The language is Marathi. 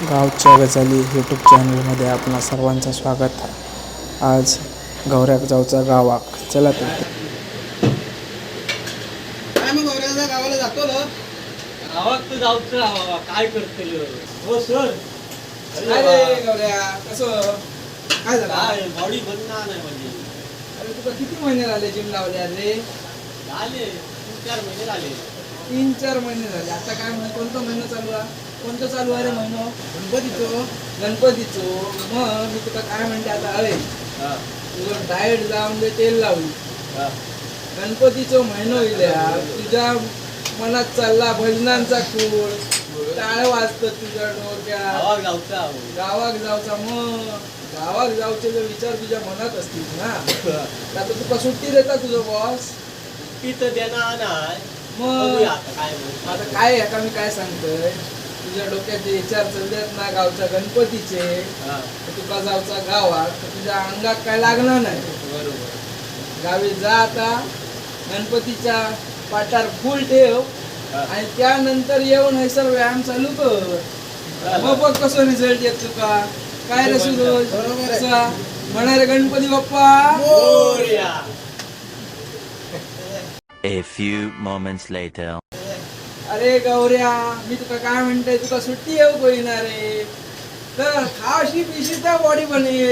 गावच्या गजाली यूट्यूब चॅनलमध्ये आपणा सर्वांचं स्वागत आहे. आज गौऱ्याक जाऊचा गावाक. चला तर काय मग गौऱ्याच्या गावाला जातो ना. गावात तर जाऊचं बाबा, काय करतील हो सर. अरे गौऱ्या कसं काय झालं? काय बॉडी बनणार नाही म्हणजे. अरे तुला किती महिने झाले जिम लावले? अरे झाले 3-4 महिने झाले. 3-4 महिने झाले. आता काय कोणता महिना चालू आहे? कोणतं चालू आहे रे महिनो? गणपतीचो. मग मी तुला काय म्हणते आता, अरे हा, तुझं डाएट जाऊन दे, तेल लावली. हा. गणपतीचो महिनो येल्या, तुझ्या मनात चालला भजनांचा खूळ, टाळ वाजत तुझ्या डोक्यात. गावात जाऊचं आहो. गावाक जाऊचा. मग गावाक जाऊचे जर विचार तुझ्या मनात असतील ना, आता तुका सुट्टी देता तुझं बॉस. ती तर देणार नाही. मग बघूया आता काय म्हणतो. आता काय आहे का, मी काय सांगतोय, तुझ्या डोक्यात जे विचार चाललेत ना गावच्या गणपतीचे, हा, तर तुका जाऊचा गावात, तर तुझ्या अंगात काय लागणार नाही. बरोबर. गावी जा आता, गणपतीच्या पाटार फुल ठेव हा. आणि त्यानंतर येऊन हैसर व्यायाम चालू कर. मग बघ कसं रिझल्ट येत तुका. काय रे सुरोज, कसा म्हणा रे Ganpati Bappa Morya. A few moments later. अरे गौऱ्या, मी तुका काय म्हणते, तुका सुट्टी येऊ होईना रे, तर खाशी पिशी त्या बॉडी बनेल.